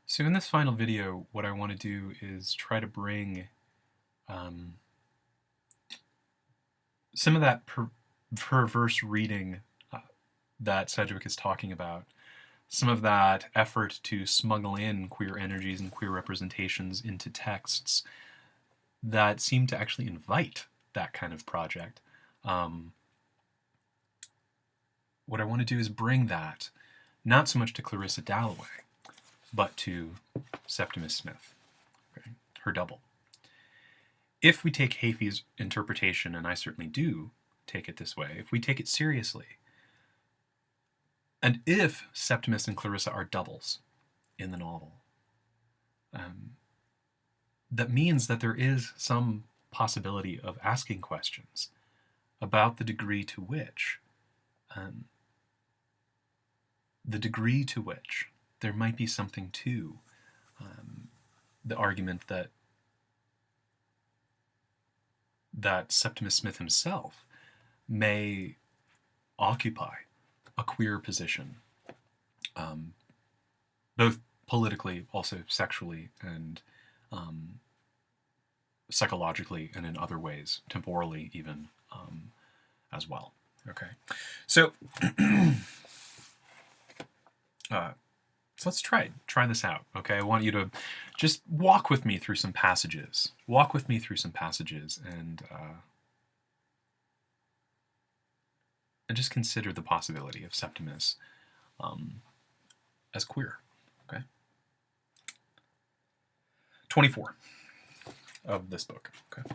So in this final video, what I want to do is try to bring some of that perverse reading that Sedgwick is talking about, some of that effort to smuggle in queer energies and queer representations into texts that seem to actually invite that kind of project. What I want to do is bring that, not so much to Clarissa Dalloway, but to Septimus Smith, okay, her double. If we take Haffey's interpretation, and I certainly do take it this way, if we take it seriously, and if Septimus and Clarissa are doubles in the novel, that means that there is some possibility of asking questions about the degree to which there might be something to the argument that Septimus Smith himself may occupy a queer position, both politically, also sexually, and psychologically, and in other ways, temporally even, as well. Okay, so so let's try this out. Okay, I want you to just walk with me through some passages. And just consider the possibility of Septimus as queer. Okay. 24 of this book. Okay.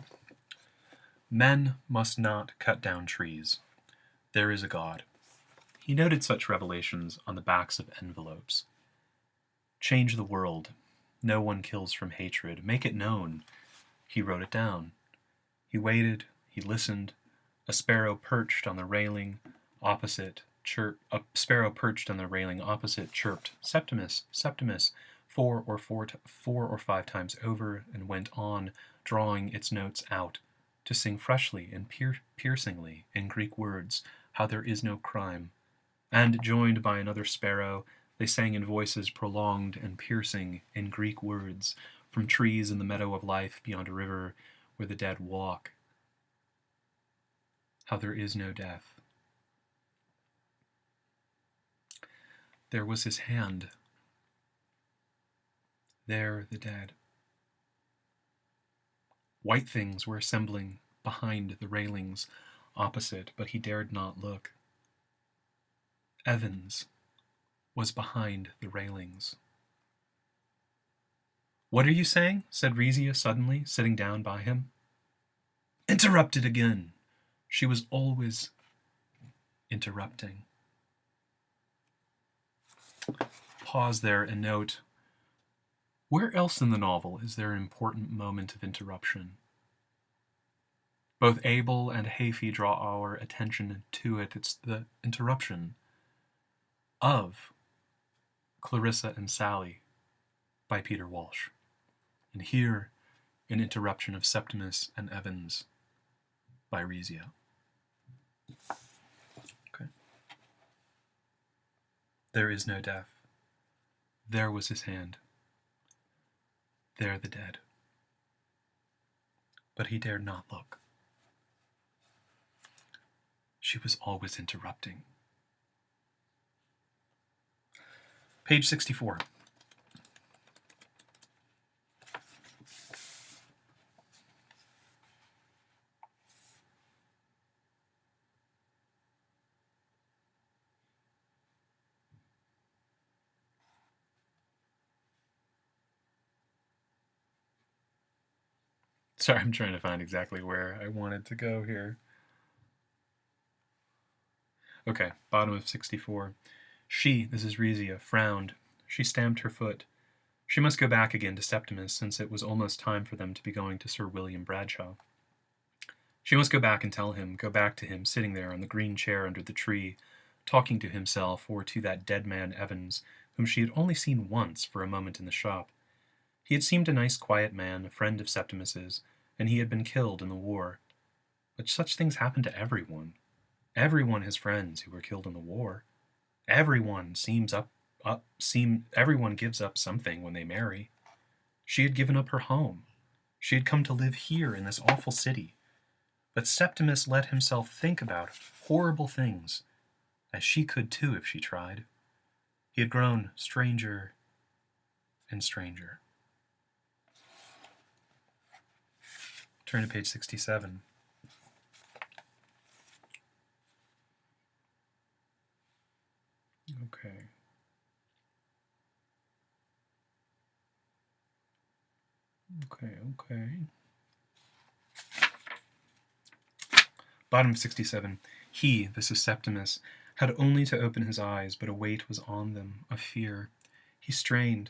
Men must not cut down trees. There is a God. He noted such revelations on the backs of envelopes. Change the world. No one kills from hatred. Make it known. He wrote it down. He waited. He listened. A sparrow perched on the railing opposite chirped, Septimus, Septimus, four or five times over, and went on, drawing its notes out, to sing freshly and piercingly in Greek words how there is no crime. And, joined by another sparrow, they sang in voices prolonged and piercing in Greek words from trees in the meadow of life beyond a river where the dead walk, how there is no death. There was his hand. There the dead. White things were assembling behind the railings opposite, but he dared not look. Evans was behind the railings. What are you saying? Said Rhea suddenly, sitting down by him. Interrupted again. She was always interrupting. Pause there and note, where else in the novel is there an important moment of interruption? Both Abel and Haffey draw our attention to it. It's the interruption of Clarissa and Sally by Peter Walsh. And here, an interruption of Septimus and Evans by Rhea. Okay. There is no death. There was his hand. There the dead. But he dared not look. She was always interrupting. Page 64. Sorry, I'm trying to find exactly where I wanted to go here. Okay, bottom of 64. She, this is Rhea, frowned. She stamped her foot. She must go back again to Septimus, since it was almost time for them to be going to Sir William Bradshaw. She must go back and tell him, go back to him sitting there on the green chair under the tree, talking to himself or to that dead man Evans, whom she had only seen once for a moment in the shop. He had seemed a nice, quiet man, a friend of Septimus's, and he had been killed in the war. But such things happen to everyone. Everyone has friends who were killed in the war. Everyone seems up everyone gives up something when they marry. She had given up her home. She had come to live here in this awful city. But Septimus let himself think about horrible things, as she could too if she tried. He had grown stranger and stranger. Turn to page 67. Okay. Okay. Bottom of 67. He, this is Septimus, had only to open his eyes, but a weight was on them, of fear. He strained.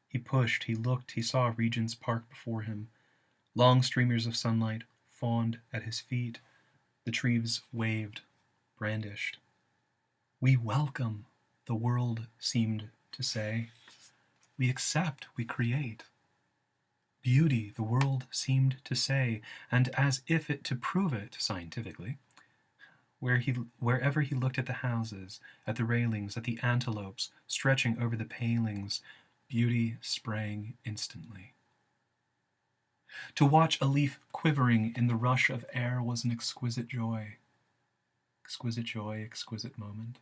He pushed. He looked. He saw Regent's Park before him. Long streamers of sunlight fawned at his feet. The trees waved, brandished. We welcome, the world seemed to say. We accept, we create. Beauty, the world seemed to say, and as if it to prove it scientifically, wherever he looked at the houses, at the railings, at the antelopes stretching over the palings, beauty sprang instantly. To watch a leaf quivering in the rush of air was an exquisite joy. Exquisite joy, exquisite moment.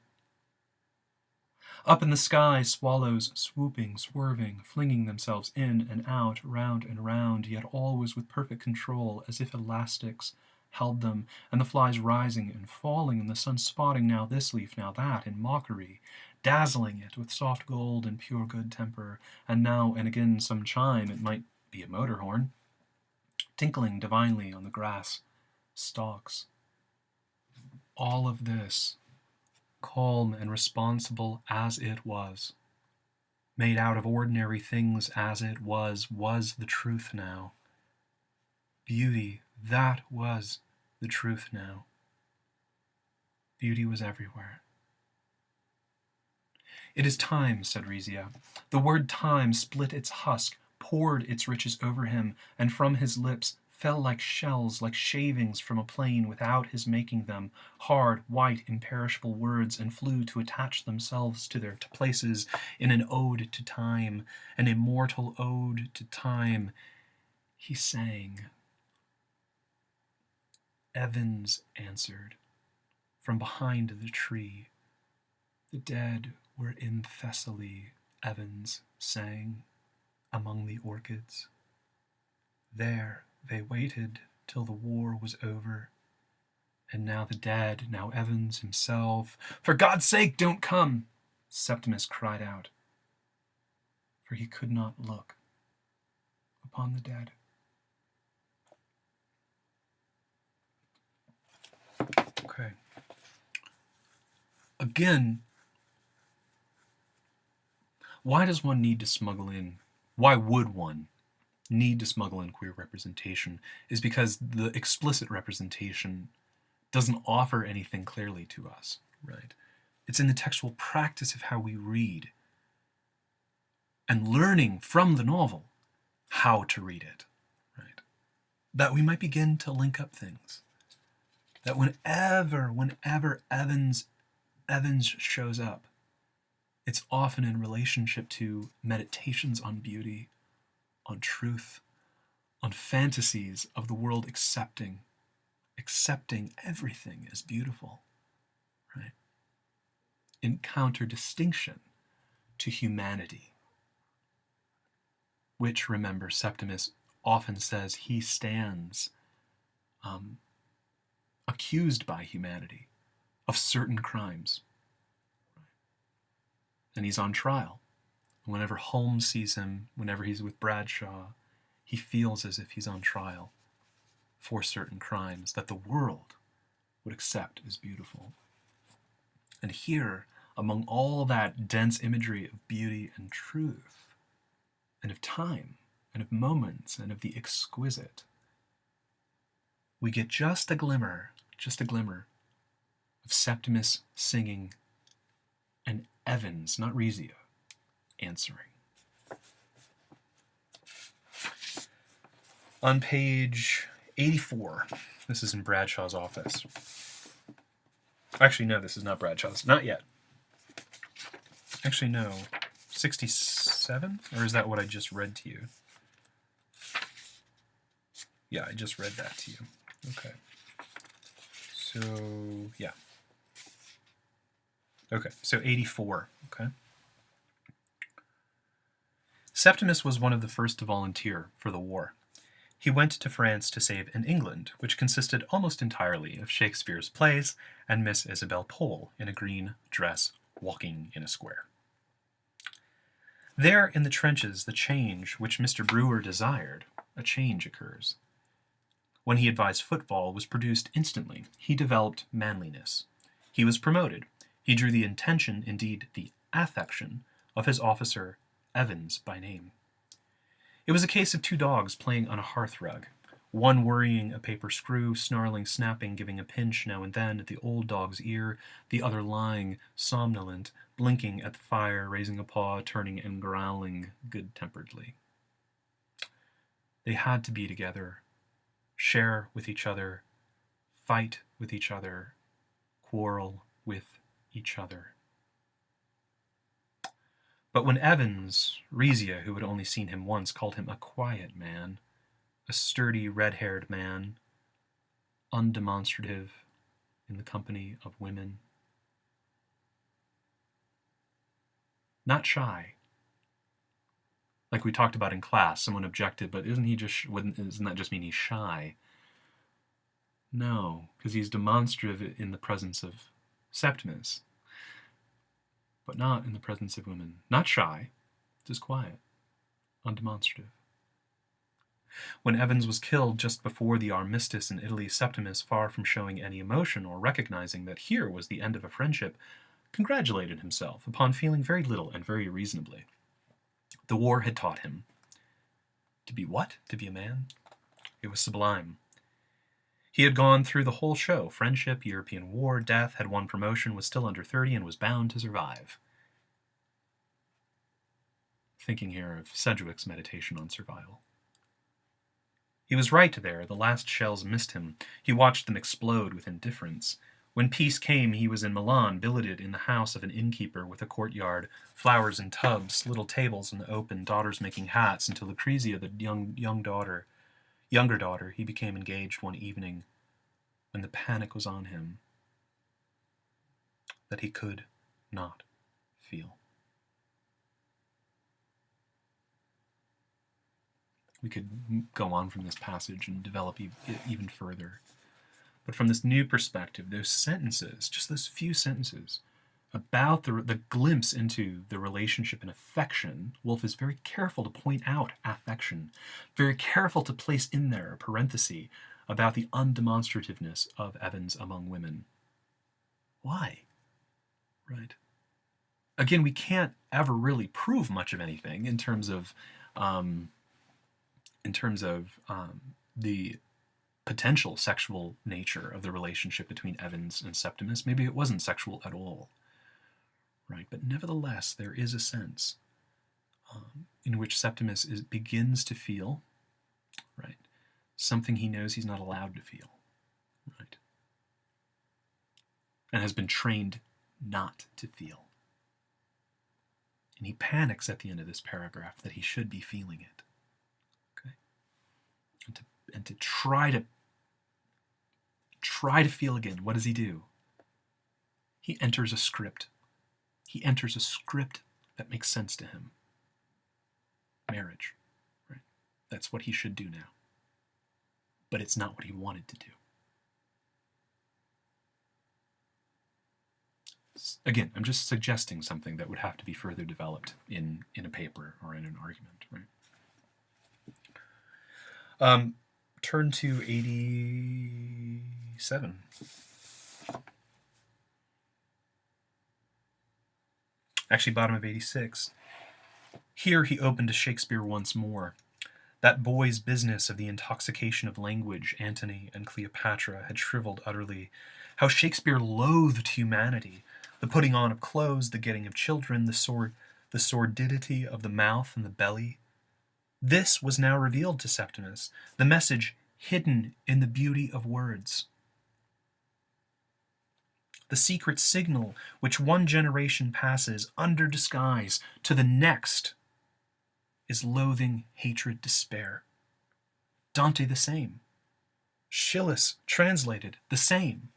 Up in the sky, swallows swooping, swerving, flinging themselves in and out, round and round, yet always with perfect control, as if elastics held them, and the flies rising and falling, and the sun spotting now this leaf, now that, in mockery, dazzling it with soft gold and pure good temper, and now and again some chime, it might be a motor horn, tinkling divinely on the grass stalks. All of this, calm and responsible as it was, made out of ordinary things as it was the truth now. Beauty, that was the truth now. Beauty was everywhere. It is time, said Riezia. The word time split its husk, poured its riches over him, and from his lips fell like shells, like shavings from a plane without his making them, hard, white, imperishable words, and flew to attach themselves to their places in an ode to time, an immortal ode to time. He sang. Evans answered from behind the tree. The dead were in Thessaly, Evans sang, among the orchids. There they waited till the war was over. And now the dead, now Evans himself. For God's sake, don't come, Septimus cried out, for he could not look upon the dead. Okay. Again, why does one need to smuggle in? Why would one need to smuggle in queer representation? Is because the explicit representation doesn't offer anything clearly to us, right? It's in the textual practice of how we read and learning from the novel how to read it, right? That we might begin to link up things. That whenever Evans shows up, it's often in relationship to meditations on beauty, on truth, on fantasies of the world accepting everything as beautiful, right? In contradistinction to humanity, which, remember, Septimus often says he stands accused by humanity of certain crimes. And he's on trial. Whenever Holmes sees him, whenever he's with Bradshaw, he feels as if he's on trial for certain crimes that the world would accept as beautiful. And here, among all that dense imagery of beauty and truth, and of time, and of moments, and of the exquisite, we get just a glimmer of Septimus singing and Evans, not Riezia, answering. On page 84, this is in Bradshaw's office. Actually, no, this is not Bradshaw's. Not yet. Actually, no. 67? Or is that what I just read to you? Yeah, I just read that to you. Okay. So, yeah. Okay, so 84. Okay. Septimus was one of the first to volunteer for the war. He went to France to save an England which consisted almost entirely of Shakespeare's plays and Miss Isabel Pole in a green dress walking in a square. There in the trenches, the change which Mr. Brewer desired, a change occurs. When he advised football was produced instantly. He developed manliness. He was promoted. He drew the attention, indeed the affection, of his officer, Evans by name. It was a case of two dogs playing on a hearthrug, one worrying a paper screw, snarling, snapping, giving a pinch now and then at the old dog's ear, the other lying, somnolent, blinking at the fire, raising a paw, turning and growling good-temperedly. They had to be together, share with each other, fight with each other, quarrel with each other. But when Evans, Resia, who had only seen him once, called him a quiet man, a sturdy red-haired man, undemonstrative in the company of women, not shy. Like we talked about in class, someone objected, but doesn't that just mean he's shy? No, because he's demonstrative in the presence of Septimus, but not in the presence of women. Not shy, just quiet, undemonstrative. When Evans was killed just before the armistice in Italy, Septimus, far from showing any emotion or recognizing that here was the end of a friendship, congratulated himself upon feeling very little and very reasonably. The war had taught him. To be what? To be a man? It was sublime. He had gone through the whole show. Friendship, European war, death, had won promotion, was still under 30, and was bound to survive. Thinking here of Sedgwick's meditation on survival. He was right there. The last shells missed him. He watched them explode with indifference. When peace came, he was in Milan, billeted in the house of an innkeeper with a courtyard, flowers in tubs, little tables in the open, daughters making hats, until Lucrezia, the younger daughter, he became engaged one evening when the panic was on him that he could not feel. We could go on from this passage and develop it even further. But from this new perspective, those sentences, just those few sentences, about the glimpse into the relationship and affection, Woolf is very careful to point out affection, very careful to place in there a parenthesis about the undemonstrativeness of Evans among women. Why? Right. Again, we can't ever really prove much of anything in terms of the potential sexual nature of the relationship between Evans and Septimus. Maybe it wasn't sexual at all, right? But nevertheless, there is a sense in which Septimus begins to feel, right, something he knows he's not allowed to feel, right, and has been trained not to feel. And he panics at the end of this paragraph that he should be feeling it. Okay, and to try to feel again. What does he do? He enters a script. He enters a script that makes sense to him. Marriage, right? That's what he should do now. But it's not what he wanted to do. Again, I'm just suggesting something that would have to be further developed in a paper or in an argument, right? Turn to 87. Actually, bottom of 86. Here he opened to Shakespeare once more. That boy's business of the intoxication of language, Antony and Cleopatra, had shriveled utterly. How Shakespeare loathed humanity, the putting on of clothes, the getting of children, the sordidity of the mouth and the belly. This was now revealed to Septimus, the message hidden in the beauty of words. the secret signal which one generation passes under disguise to the next is loathing, hatred, despair. Dante the same. Schillis translated the same.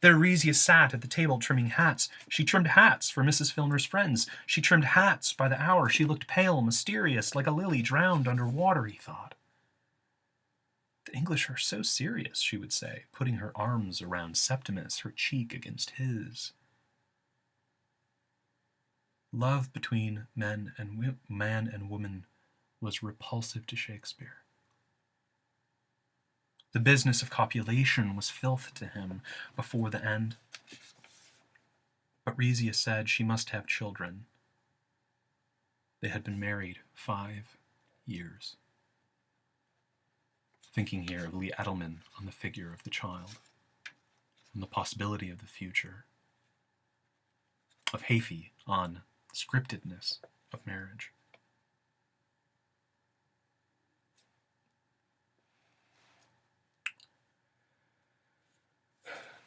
There Resia sat at the table trimming hats. She trimmed hats for Mrs. Filmer's friends. She trimmed hats by the hour. She looked pale, mysterious, like a lily drowned under water, he thought. The English are so serious, she would say, putting her arms around Septimus, her cheek against his. Love between man and woman was repulsive to Shakespeare. The business of copulation was filth to him before the end. But Resia said she must have children. They had been married 5 years. Thinking here of Lee Edelman on the figure of the child, on the possibility of the future, of Haffey on scriptedness of marriage.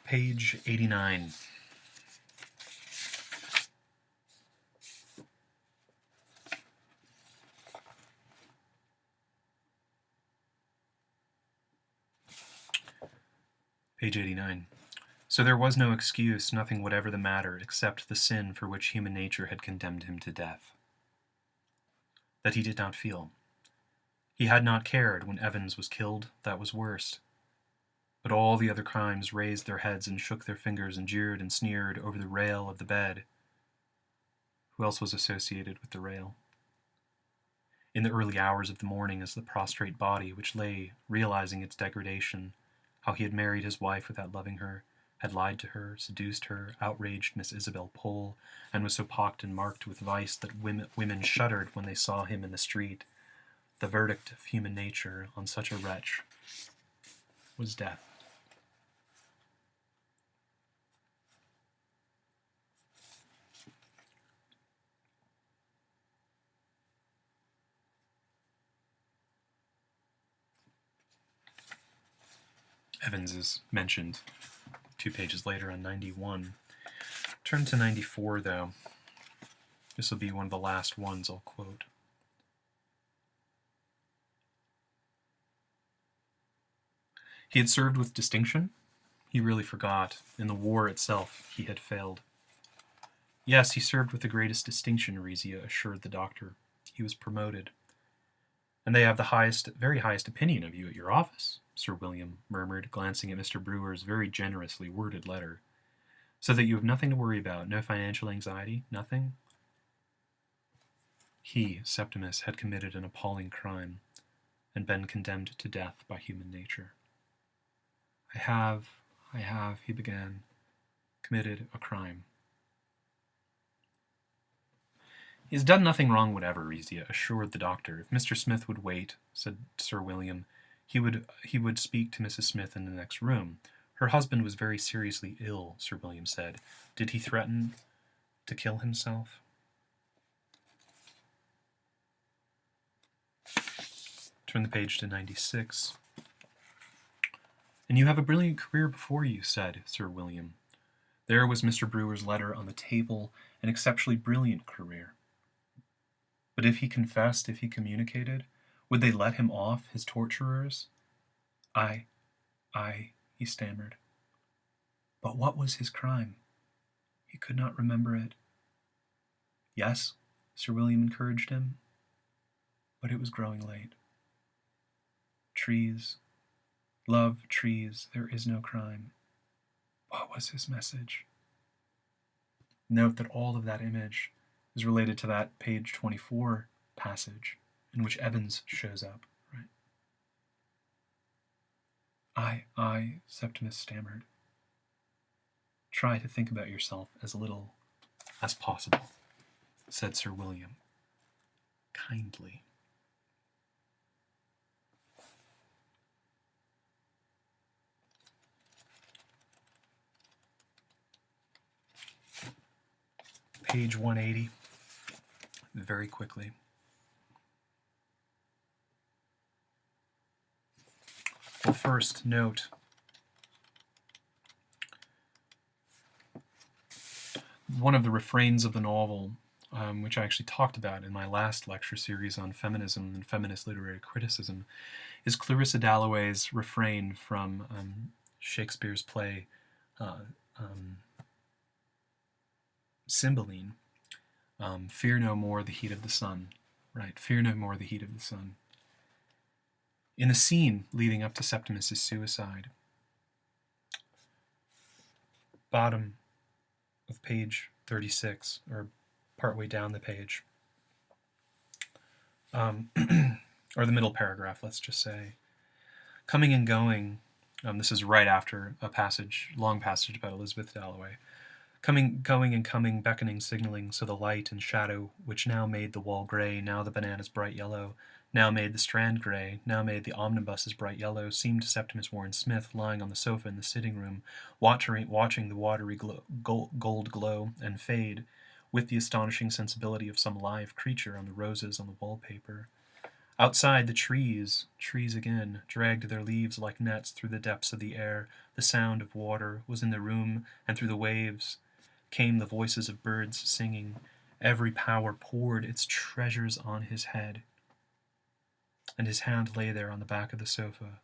Page 89. Page 89. So there was no excuse, nothing whatever the matter, except the sin for which human nature had condemned him to death. That he did not feel. He had not cared when Evans was killed, that was worst. But all the other crimes raised their heads and shook their fingers and jeered and sneered over the rail of the bed. Who else was associated with the rail? In the early hours of the morning, as the prostrate body which lay, realizing its degradation, how he had married his wife without loving her, had lied to her, seduced her, outraged Miss Isabel Pole, and was so pocked and marked with vice that women shuddered when they saw him in the street. The verdict of human nature on such a wretch was death. Evans is mentioned 2 pages later on 91. Turn to 94, though. This will be one of the last ones I'll quote. He had served with distinction. He really forgot. In the war itself, he had failed. Yes, he served with the greatest distinction, Resia assured the doctor. He was promoted. And they have the very highest opinion of you at your office, Sir William murmured, glancing at Mr. Brewer's very generously worded letter. So that you have nothing to worry about, no financial anxiety, nothing? He, Septimus, had committed an appalling crime and been condemned to death by human nature. I have, he began, committed a crime. He has done nothing wrong whatever, Resia assured the doctor. If Mr. Smith would wait, said Sir William, he would speak to Mrs. Smith in the next room. Her husband was very seriously ill, Sir William said. Did he threaten to kill himself? Turn the page to 96. And you have a brilliant career before you, said Sir William. There was Mr. Brewer's letter on the table, an exceptionally brilliant career. But if he confessed, if he communicated, would they let him off, his torturers? I, he stammered. But what was his crime? He could not remember it. Yes, Sir William encouraged him, but it was growing late. Trees, love, trees, there is no crime. What was his message? Note that all of that image is related to that page 24 passage in which Evans shows up, right? I, Septimus stammered. Try to think about yourself as little as possible, said Sir William, kindly. Page 180, very quickly. Well, first, note one of the refrains of the novel, which I actually talked about in my last lecture series on feminism and feminist literary criticism, is Clarissa Dalloway's refrain from Shakespeare's play Cymbeline. Fear no more the heat of the sun, right? Fear no more the heat of the sun. In the scene leading up to Septimus's suicide, bottom of page 36, or partway down the page, or the middle paragraph, let's just say, coming and going, this is right after a long passage about Elizabeth Dalloway, coming, going and coming, beckoning, signaling, so the light and shadow, which now made the wall gray, now the bananas bright yellow, now made the strand gray, now made the omnibuses bright yellow, seemed to Septimus Warren Smith, lying on the sofa in the sitting room, watching the watery gold glow and fade, with the astonishing sensibility of some live creature on the roses on the wallpaper. Outside, the trees again, dragged their leaves like nets through the depths of the air. The sound of water was in the room, and through the waves came the voices of birds singing. Every power poured its treasures on his head, and his hand lay there on the back of the sofa,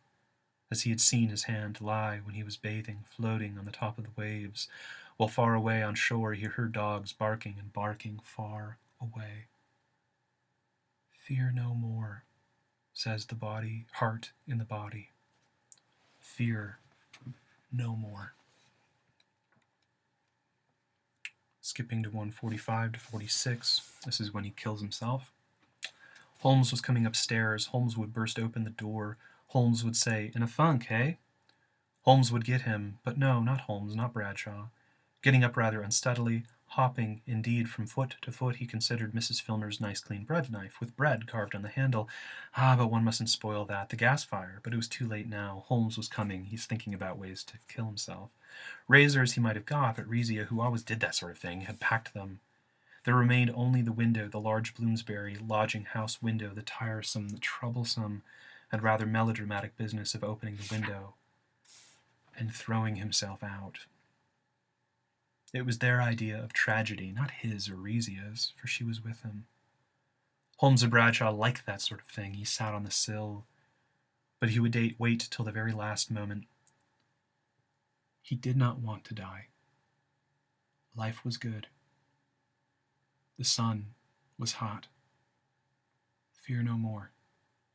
as he had seen his hand lie when he was bathing, floating on the top of the waves, while far away on shore he heard dogs barking and barking far away. Fear no more, says the body, heart in the body. Fear no more. Skipping to 145 to 46, this is when he kills himself. Holmes was coming upstairs. Holmes would burst open the door. Holmes would say, "In a funk, eh?" Holmes would get him, but no, not Holmes, not Bradshaw. Getting up rather unsteadily, hopping, indeed, from foot to foot, he considered Mrs. Filmer's nice clean bread knife, with bread carved on the handle. But one mustn't spoil that. The gas fire. But it was too late now. Holmes was coming. He's thinking about ways to kill himself. Razors he might have got, but Rezia, who always did that sort of thing, had packed them. There remained only the window, the large Bloomsbury lodging-house window, the tiresome, the troublesome, and rather melodramatic business of opening the window and throwing himself out. It was their idea of tragedy, not his or Rezia's, for she was with him. Holmes and Bradshaw liked that sort of thing. He sat on the sill, but he would wait till the very last moment. He did not want to die. Life was good. The sun was hot. Fear no more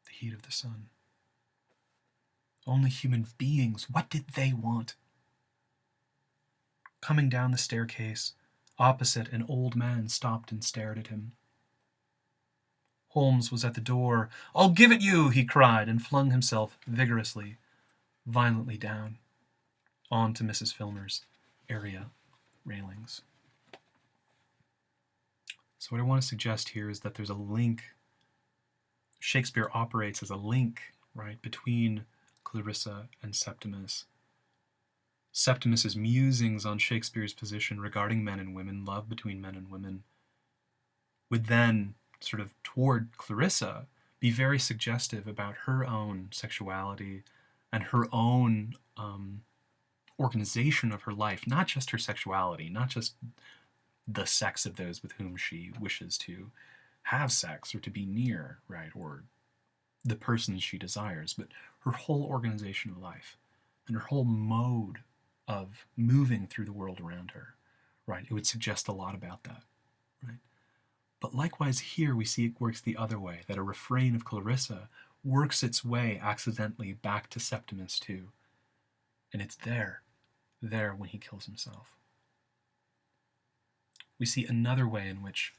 the heat of the sun. Only human beings, what did they want? Coming down the staircase, opposite, an old man stopped and stared at him. Holmes was at the door. "I'll give it you," he cried, and flung himself vigorously, violently down, onto Mrs. Filmer's area railings. So what I want to suggest here is that there's a link. Shakespeare operates as a link, right, between Clarissa and Septimus. Septimus's musings on Shakespeare's position regarding men and women, love between men and women, would then, sort of toward Clarissa, be very suggestive about her own sexuality and her own organization of her life, not just her sexuality, not just the sex of those with whom she wishes to have sex or to be near, right, or the persons she desires, but her whole organization of life and her whole mode of moving through the world around her, right? It would suggest a lot about that, right? But likewise here we see it works the other way, that a refrain of Clarissa works its way accidentally back to Septimus too. And it's there when he kills himself. We see another way in which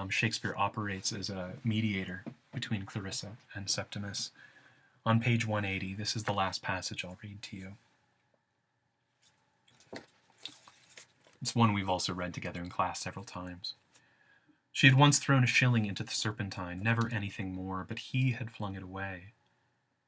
Shakespeare operates as a mediator between Clarissa and Septimus. On page 180, this is the last passage I'll read to you. It's one we've also read together in class several times. She had once thrown a shilling into the Serpentine, never anything more, but he had flung it away.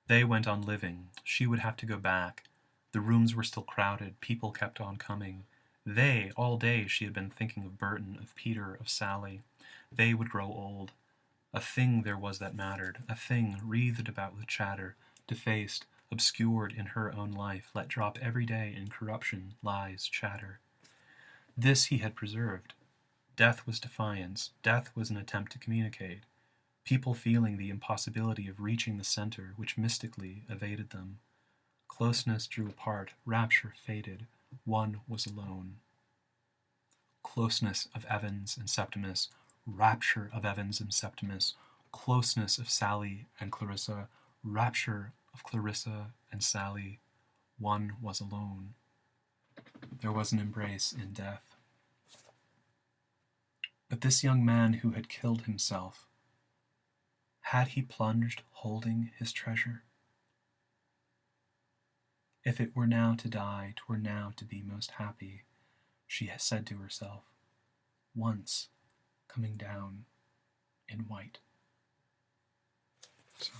They went on living. She would have to go back. The rooms were still crowded. People kept on coming. They, all day, she had been thinking of Burton, of Peter, of Sally. They would grow old. A thing there was that mattered, a thing wreathed about with chatter, defaced, obscured in her own life, let drop every day in corruption, lies, chatter. This he had preserved. Death was defiance. Death was an attempt to communicate. People feeling the impossibility of reaching the center which mystically evaded them. Closeness drew apart. Rapture faded. One was alone. Closeness of Evans and Septimus. Rapture of Evans and Septimus. Closeness of Sally and Clarissa. Rapture of Clarissa and Sally. One was alone. There was an embrace in death. But this young man who had killed himself, had he plunged holding his treasure? If it were now to die, 'twere now to be most happy, she has said to herself, once coming down in white. So,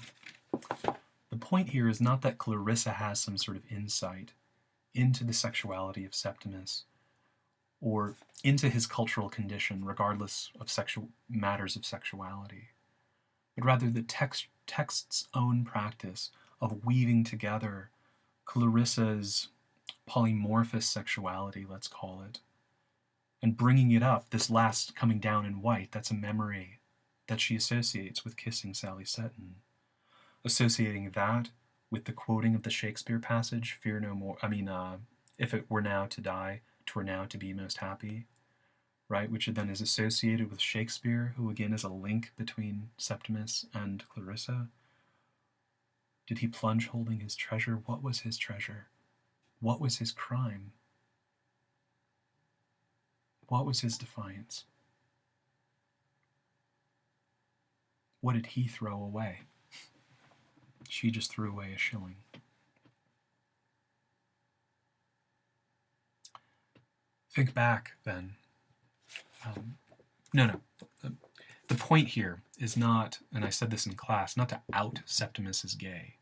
the point here is not that Clarissa has some sort of insight into the sexuality of Septimus, or into his cultural condition, regardless of matters of sexuality, but rather the text's own practice of weaving together Clarissa's polymorphous sexuality, let's call it, and bringing it up, this last coming down in white, that's a memory that she associates with kissing Sally Seton, associating that with the quoting of the Shakespeare passage, fear no more, if it were now to die, 'twere now to be most happy, right, which then is associated with Shakespeare, who again is a link between Septimus and Clarissa. Did he plunge holding his treasure? What was his treasure? What was his crime? What was his defiance? What did he throw away? She just threw away a shilling. Think back, then. The point here is not, and I said this in class, not to out Septimus as gay,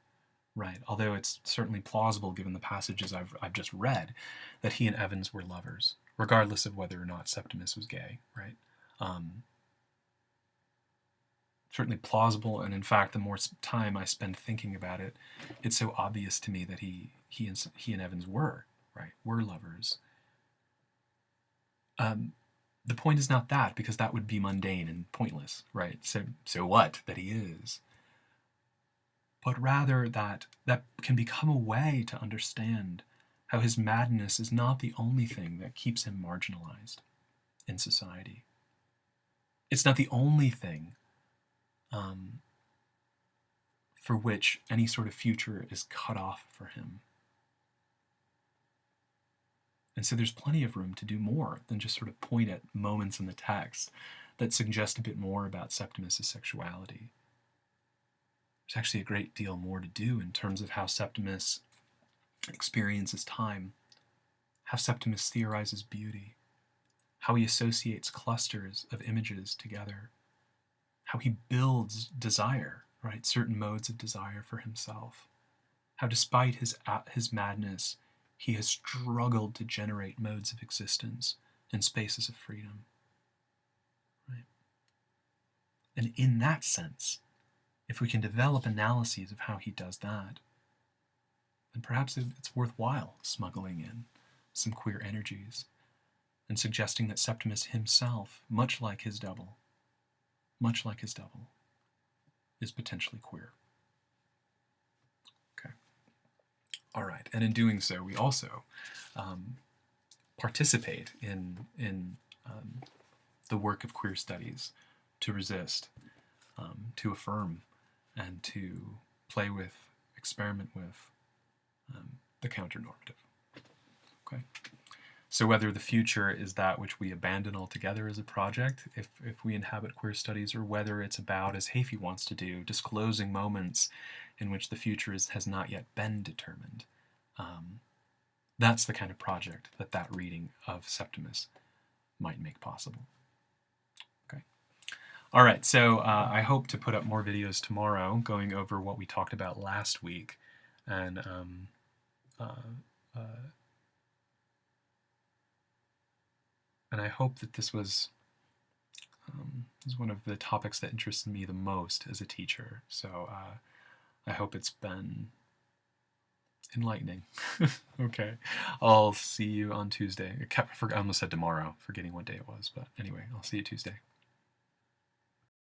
right? Although it's certainly plausible, given the passages I've just read, that he and Evans were lovers, regardless of whether or not Septimus was gay, right? Certainly plausible, and in fact, the more time I spend thinking about it, it's so obvious to me that he and Evans were, right, were lovers. The point is not that, because that would be mundane and pointless, right? So what that he is? But rather that can become a way to understand how his madness is not the only thing that keeps him marginalized in society. It's not the only thing for which any sort of future is cut off for him. And so there's plenty of room to do more than just sort of point at moments in the text that suggest a bit more about Septimus' sexuality. There's actually a great deal more to do in terms of how Septimus experiences time, how Septimus theorizes beauty, how he associates clusters of images together, how he builds desire, right, certain modes of desire for himself, how despite his madness, he has struggled to generate modes of existence and spaces of freedom. Right? And in that sense, if we can develop analyses of how he does that, then perhaps it's worthwhile smuggling in some queer energies and suggesting that Septimus himself, much like his double, is potentially queer. Okay. All right, and in doing so, we also participate in the work of queer studies to resist, to affirm, and to play with, experiment with the counter-normative. Okay. So whether the future is that which we abandon altogether as a project, if we inhabit queer studies, or whether it's about, as Haffey wants to do, disclosing moments in which the future has not yet been determined, that's the kind of project that reading of Septimus might make possible. Okay. All right, so I hope to put up more videos tomorrow going over what we talked about last week, and I hope that this was one of the topics that interested me the most as a teacher. So I hope it's been Enlightening. Okay. I'll see you on Tuesday. I almost said tomorrow, forgetting what day it was. But anyway, I'll see you Tuesday.